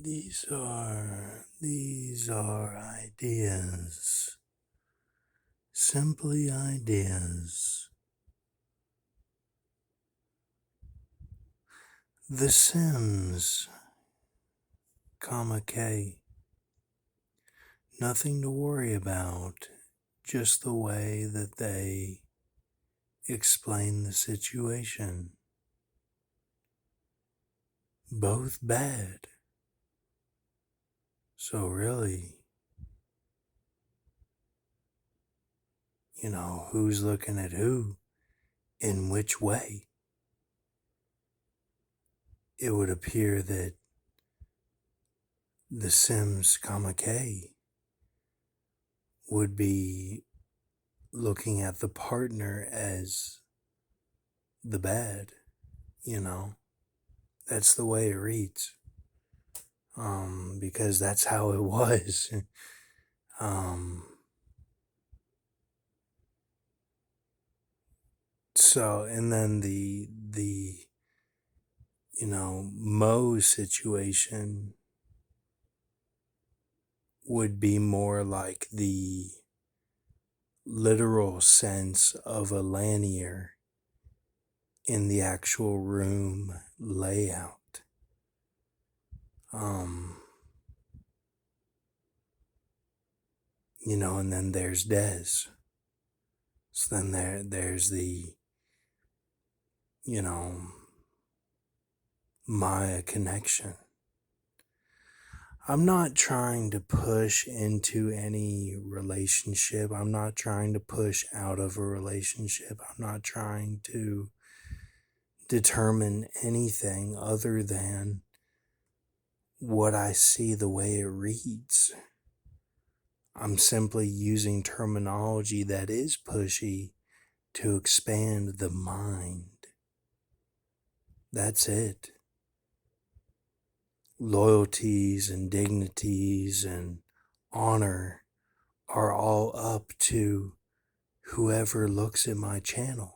These are ideas. Simply ideas. The Sims, K. Nothing to worry about, just the way that they explain the situation. Both bad. So really, who's looking at who in which way? It would appear that the Sims, K would be looking at the partner as the bad, you know. That's the way it reads. Because that's how it was. um, so, and then Mo's situation would be more like the literal sense of a lanier in the actual room layout. And then there's Des. So then there's the, you know, Maya connection. I'm not trying to push into any relationship. I'm not trying to push out of a relationship. I'm not trying to determine anything other than what I see the way it reads. I'm simply using terminology that is pushy to expand the mind. That's it. Loyalties and dignities and honor are all up to whoever looks at my channel.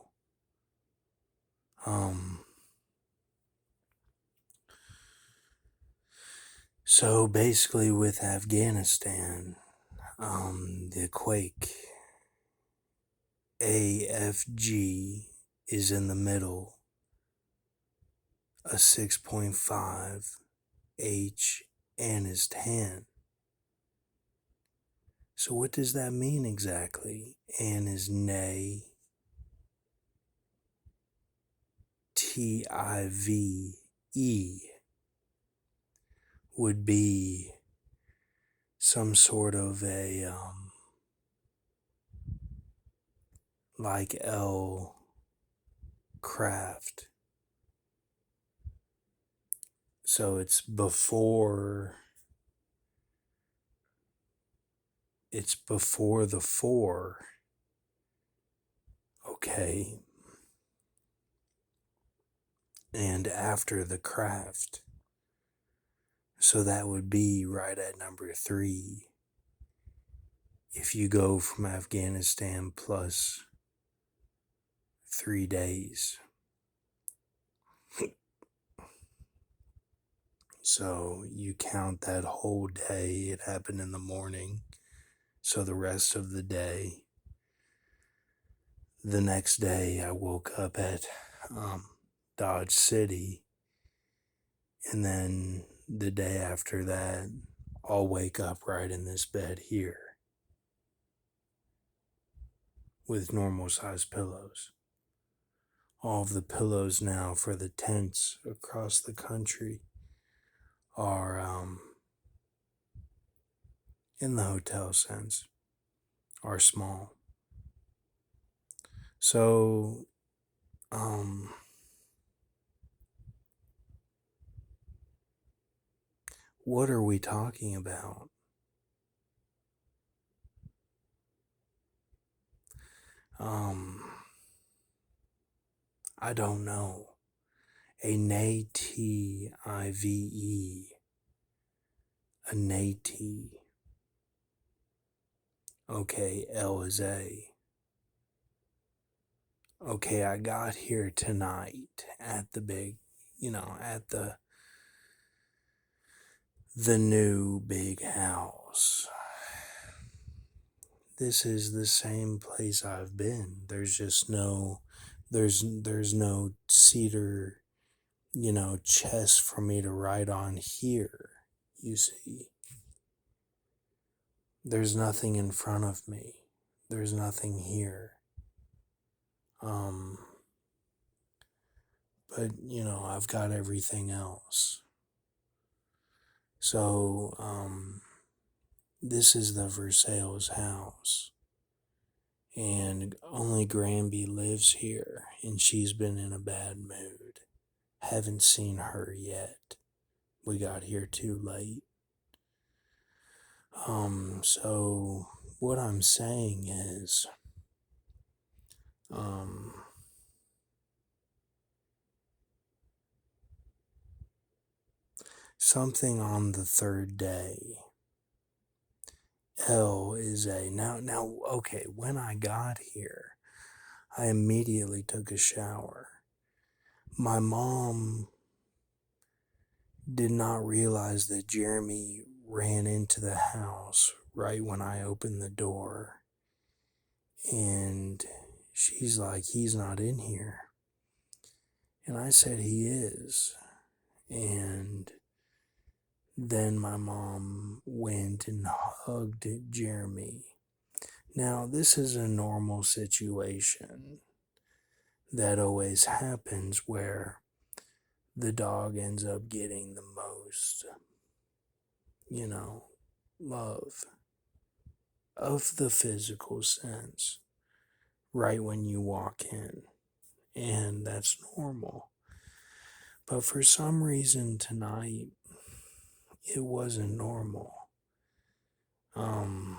So basically with Afghanistan, the quake, AFG is in the middle, a 6.5, H and is tan. So what does that mean exactly? An is nay, TIVE would be some sort of a like L craft. So it's before the 4, okay, and after the craft. So that would be right at number 3 if you go from Afghanistan plus 3 days. So you count that whole day, it happened in the morning. So the rest of the day, the next day I woke up at Dodge City, and then the day after that, I'll wake up right in this bed here with normal size pillows. All of the pillows now for the tents across the country are in the hotel sense, are small. So what are we talking about? I don't know. A native, a native. Okay, L is A. Okay, I got here tonight at the big, at the new big house. This is the same place I've been. There's no cedar, chest for me to write on here. You see, there's nothing in front of me. There's nothing here. Um, but I've got everything else. So, this is the Versailles house. And only Granby lives here, and she's been in a bad mood. Haven't seen her yet. We got here too late. So what I'm saying is, something on the third day. L is a now okay, when I got here, I immediately took a shower. My mom did not realize that Jeremy ran into the house right when I opened the door. And she's like, he's not in here. And I said, he is. And then my mom went and hugged Jeremy. Now, this is a normal situation that always happens where the dog ends up getting the most, love of the physical sense right when you walk in. And that's normal. But for some reason tonight, it wasn't normal. Now,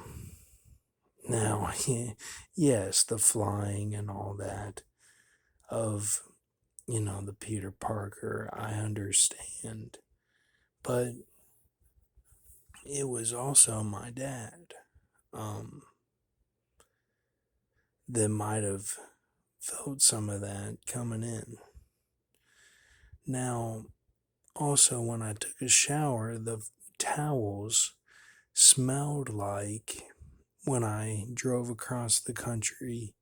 yes, the flying and all that of, the Peter Parker, I understand. But it was also my dad, that might have felt some of that coming in. Now, also, when I took a shower, the towels smelled like when I drove across the country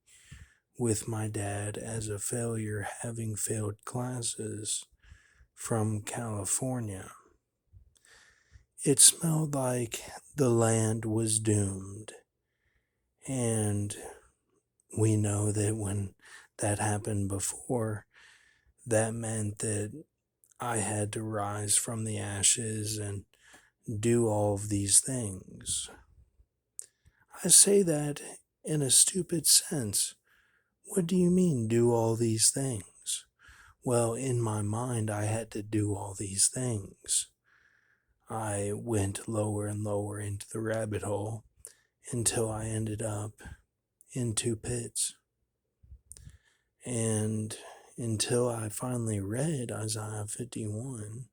with my dad as a failure, having failed classes from California. It smelled like the land was doomed. And we know that when that happened before, that meant that I had to rise from the ashes and do all of these things. I say that in a stupid sense. What do you mean, do all these things? Well, in my mind, I had to do all these things. I went lower and lower into the rabbit hole until I ended up in 2 pits. And until I finally read Isaiah 51,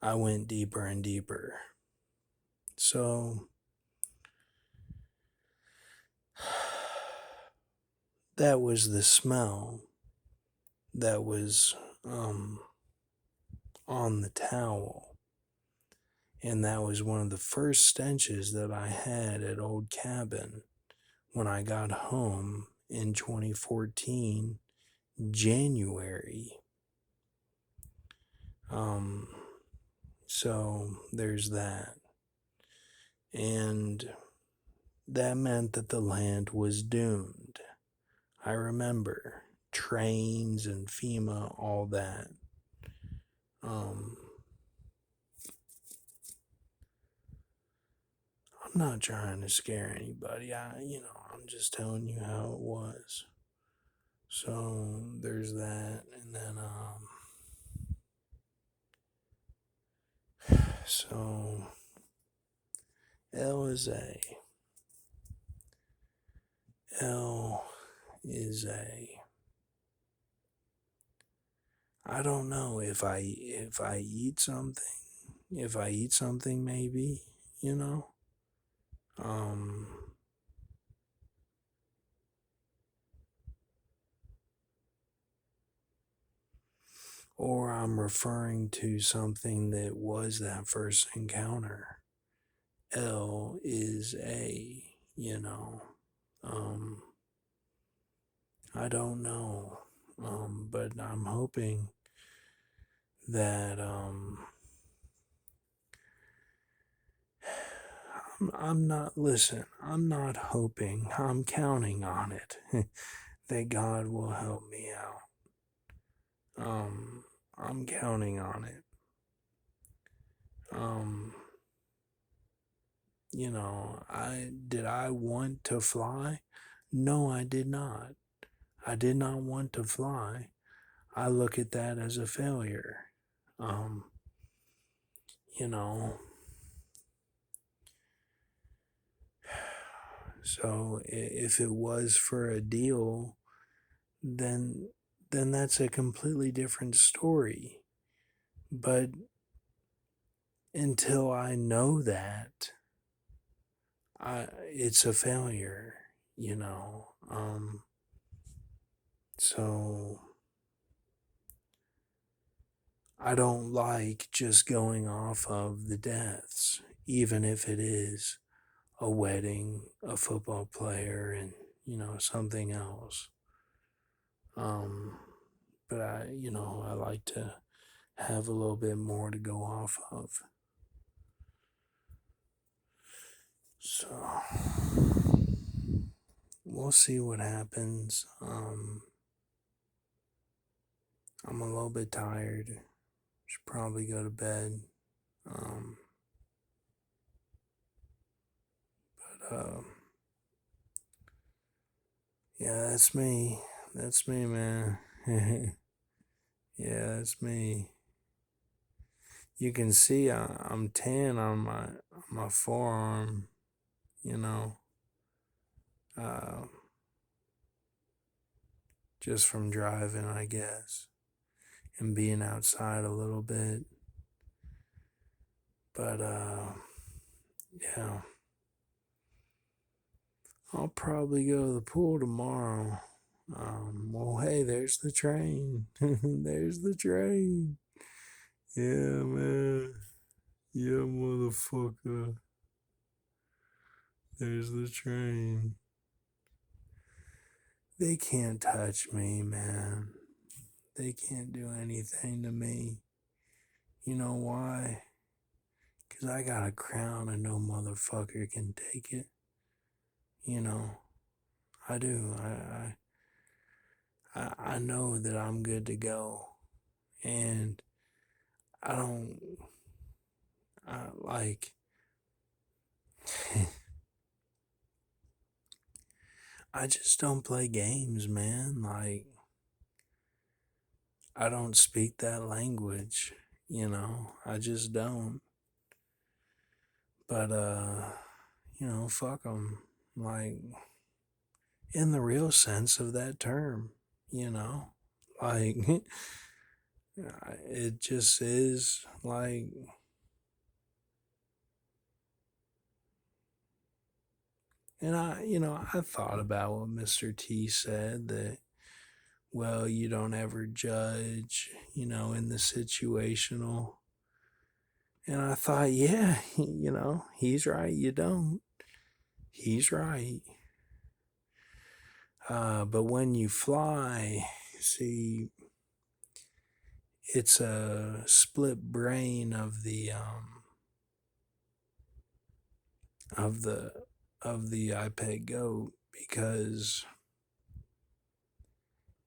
I went deeper and deeper. So, that was the smell that was on the towel. And that was one of the first stenches that I had at Old Cabin when I got home in 2014, January. So there's that. And that meant that the land was doomed. I remember trains and FEMA, all that. I'm not trying to scare anybody. I'm just telling you how it was. So there's that, and then so L is a L is a I don't know if I eat something, maybe, you know. Um or I'm referring to something that was that first encounter. L is A, you know. Um, I don't know. But I'm hoping that I'm not, listen, I'm not hoping, I'm counting on it that God will help me out. I'm counting on it. Um, I want to fly? No, I did not. I did not want to fly. I look at that as a failure. Um, you know, so if it was for a deal, then that's a completely different story. But until I know that, it's a failure, you know. So I don't like just going off of the deaths, even if it is a wedding, a football player, and something else. Um, but I like to have a little bit more to go off of. So we'll see what happens. I'm a little bit tired. Should probably go to bed. Um, but yeah, that's me. That's me, man. Yeah, that's me. You can see I'm tan on my forearm. You know, uh, just from driving, I guess, and being outside a little bit. But yeah, I'll probably go to the pool tomorrow. Well, hey, there's the train. There's the train. Yeah, man. Yeah, motherfucker. There's the train. They can't touch me, man. They can't do anything to me. You know why? 'Cause I got a crown and no motherfucker can take it. You know, I do. I know that I'm good to go. And I don't, like, I just don't play games, man. Like, I don't speak that language, I just don't. But, fuck them. Like, in the real sense of that term, you know? Like, it just is like, and I thought about what Mr. T said that, well, you don't ever judge, in the situational. And I thought, yeah, he's right. You don't. He's right. But when you fly, see, it's a split brain of of the the iPad Goat, because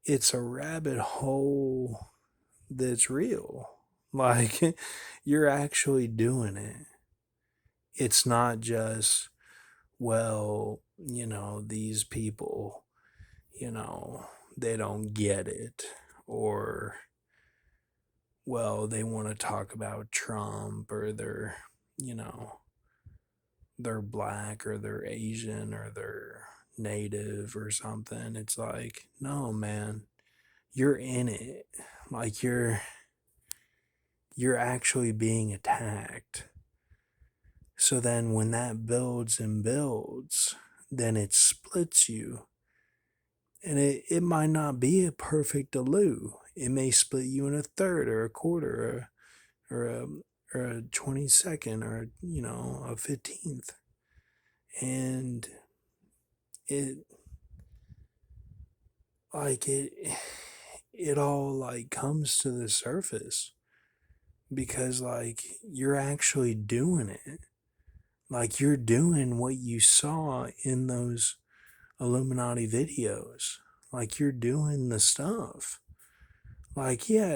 it's a rabbit hole that's real. Like, you're actually doing it. It's not just, well, these people, you know, they don't get it, or, well, they want to talk about Trump, or you know, they're black, or they're Asian, or they're native or something. It's like, no, man, you're in it. Like, you're actually being attacked. So then when that builds and builds, then it splits you. And it might not be a perfect aloo. It may split you in a third or a quarter or a or a 22nd or a 15th. And it like it all like comes to the surface because like you're actually doing it. Like you're doing what you saw in those Illuminati videos. Like you're doing the stuff. Like, yeah,